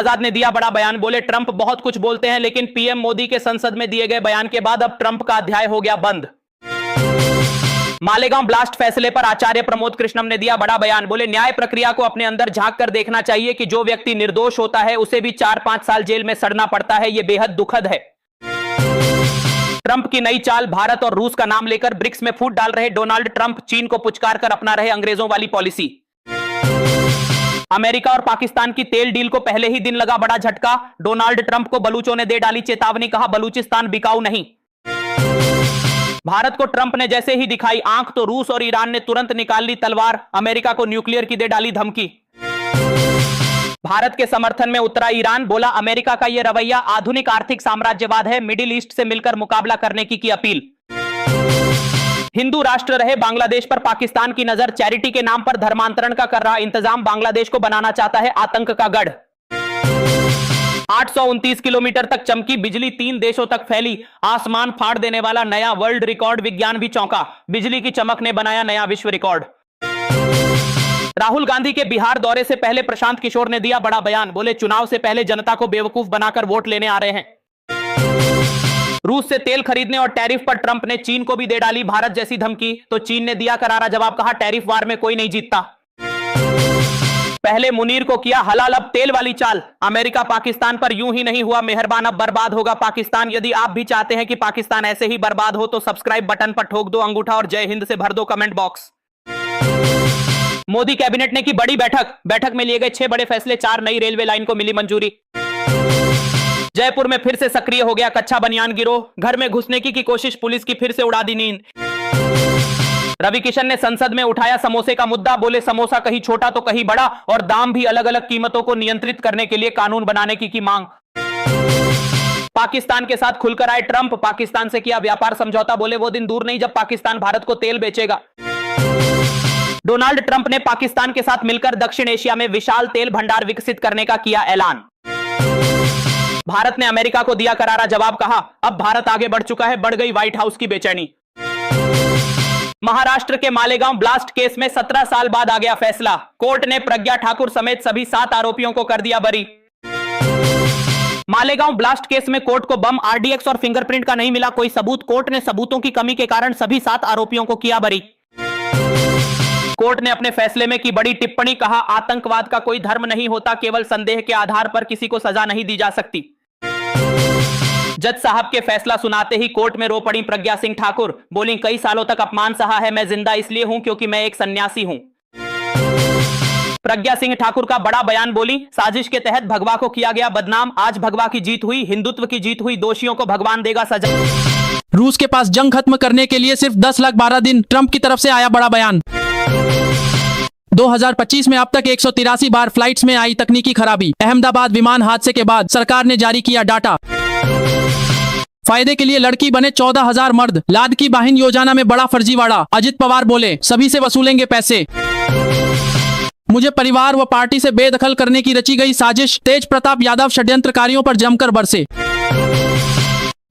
आजाद ने दिया बड़ा बयान, बोले ट्रंप बहुत कुछ बोलते हैं लेकिन पीएम मोदी के संसद में दिए गए बयान के बाद अब ट्रंप का अध्याय हो गया बंद। मालेगांव ब्लास्ट फैसले पर आचार्य प्रमोद कृष्णम ने दिया बड़ा बयान, बोले न्याय प्रक्रिया को अपने अंदर झांक कर देखना चाहिए कि जो व्यक्ति निर्दोष होता है उसे भी 4-5 साल जेल में सड़ना पड़ता है, यह बेहद दुखद है। ट्रंप की नई चाल, भारत और रूस का नाम लेकर ब्रिक्स में फूट डाल रहे डोनाल्ड ट्रंप चीन को पुचकार कर अपना रहे अंग्रेजों वाली पॉलिसी। अमेरिका और पाकिस्तान की तेल डील को पहले ही दिन लगा बड़ा झटका, डोनाल्ड ट्रंप को बलूचों ने दे डाली चेतावनी, कहा बलूचिस्तान बिकाऊ नहीं। भारत को ट्रंप ने जैसे ही दिखाई आंख तो रूस और ईरान ने तुरंत निकाल ली तलवार, अमेरिका को न्यूक्लियर की दे डाली धमकी। भारत के समर्थन में उतरा ईरान, बोला अमेरिका का यह रवैया आधुनिक आर्थिक साम्राज्यवाद है, मिडिल ईस्ट से मिलकर मुकाबला करने की अपील। हिंदू राष्ट्र रहे बांग्लादेश पर पाकिस्तान की नजर, चैरिटी के नाम पर धर्मांतरण का कर रहा इंतजाम, बांग्लादेश को बनाना चाहता है आतंक का गढ़। 829 किलोमीटर तक चमकी बिजली, 3 देशों तक फैली, आसमान फाड़ देने वाला नया वर्ल्ड रिकॉर्ड, विज्ञान भी चौंका, बिजली की चमक ने बनाया नया विश्व रिकॉर्ड। राहुल गांधी के बिहार दौरे से पहले प्रशांत किशोर ने दिया बड़ा बयान, बोले चुनाव से पहले जनता को बेवकूफ बनाकर वोट लेने आ रहे हैं। रूस से तेल खरीदने और टैरिफ पर ट्रंप ने चीन को भी दे डाली भारत जैसी धमकी, तो चीन ने दिया करारा जवाब, कहा टैरिफ वार में कोई नहीं जीतता। पहले मुनीर को किया हलाल, अब तेल वाली चाल, अमेरिका पाकिस्तान पर यूं ही नहीं हुआ मेहरबान, अब बर्बाद होगा पाकिस्तान। यदि आप भी चाहते हैं कि पाकिस्तान ऐसे ही बर्बाद हो तो सब्सक्राइब बटन पर ठोक दो अंगूठा और जय हिंद से भर दो कमेंट बॉक्स। मोदी कैबिनेट ने की बड़ी बैठक में लिए गए 6 बड़े फैसले, 4 नई रेलवे लाइन को मिली मंजूरी। जयपुर में फिर से सक्रिय हो गया कच्चा बनियान गिरोह, घर में घुसने की कोशिश, पुलिस की फिर से उड़ा दी नींद। रवि किशन ने संसद में उठाया समोसे का मुद्दा, बोले समोसा कहीं छोटा तो कहीं बड़ा और दाम भी अलग अलग, कीमतों को नियंत्रित करने के लिए कानून बनाने की मांग। पाकिस्तान के साथ खुलकर आए ट्रंप, पाकिस्तान से किया व्यापार समझौता, बोले वो दिन दूर नहीं जब पाकिस्तान भारत को तेल बेचेगा। डोनाल्ड ट्रंप ने पाकिस्तान के साथ मिलकर दक्षिण एशिया में विशाल तेल भंडार विकसित करने का किया ऐलान। भारत ने अमेरिका को दिया करारा जवाब, कहा अब भारत आगे बढ़ चुका है, बढ़ गई व्हाइट हाउस की बेचैनी। महाराष्ट्र के मालेगांव ब्लास्ट केस में 17 साल बाद आ गया फैसला, कोर्ट ने प्रज्ञा ठाकुर समेत सभी 7 आरोपियों को कर दिया बरी। मालेगांव ब्लास्ट केस में कोर्ट को बम, आरडीएक्स और फिंगरप्रिंट का नहीं मिला कोई सबूत, कोर्ट ने सबूतों की कमी के कारण सभी 7 आरोपियों को किया बरी। कोर्ट ने अपने फैसले में की बड़ी टिप्पणी, कहा आतंकवाद का कोई धर्म नहीं होता, केवल संदेह के आधार पर किसी को सजा नहीं दी जा सकती। जज साहब के फैसला सुनाते ही कोर्ट में रो पड़ी प्रज्ञा सिंह ठाकुर, बोली कई सालों तक अपमान सहा है, मैं जिंदा इसलिए हूं क्योंकि मैं एक सन्यासी हूं। प्रज्ञा सिंह ठाकुर का बड़ा बयान, बोली साजिश के तहत भगवा को किया गया बदनाम, आज भगवा की जीत हुई, हिंदुत्व की जीत हुई, दोषियों को भगवान देगा सजा। रूस के पास जंग खत्म करने के लिए सिर्फ 10 लाख 12 दिन, ट्रंप की तरफ से आया बड़ा बयान। 2025 में अब तक 183 बार फ्लाइट्स में आई तकनीकी खराबी, अहमदाबाद विमान हादसे के बाद सरकार ने जारी किया डाटा। फायदे के लिए लड़की बने 14,000 मर्द, लाडकी बहन योजना में बड़ा फर्जीवाड़ा, अजित पवार बोले सभी से वसूलेंगे पैसे। मुझे परिवार व पार्टी से बेदखल करने की रची गई साजिश, तेज प्रताप यादव षड्यंत्रकारियों पर जमकर बरसे।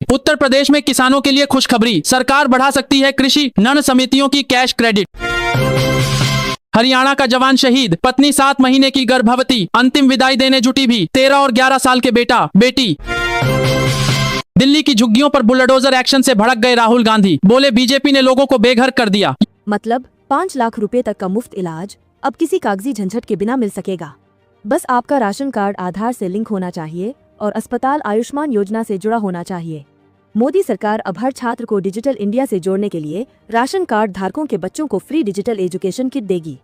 उत्तर प्रदेश में किसानों के लिए खुशखबरी, सरकार बढ़ा सकती है कृषि ऋण समितियों की कैश क्रेडिट। हरियाणा का जवान शहीद, पत्नी 7 महीने की गर्भवती, अंतिम विदाई देने जुटी भी 13 और 11 साल के बेटा बेटी। दिल्ली की झुग्गियों पर बुलडोजर एक्शन से भड़क गए राहुल गांधी, बोले बीजेपी ने लोगों को बेघर कर दिया। मतलब 5 लाख रुपए तक का मुफ्त इलाज अब किसी कागजी झंझट के बिना मिल सकेगा। बस आपका राशन कार्ड आधार से लिंक होना चाहिए और अस्पताल आयुष्मान योजना से जुड़ा होना चाहिए। मोदी सरकार अब हर छात्र को डिजिटल इंडिया से जोड़ने के लिए राशन कार्ड धारकों के बच्चों को फ्री डिजिटल एजुकेशन किट देगी।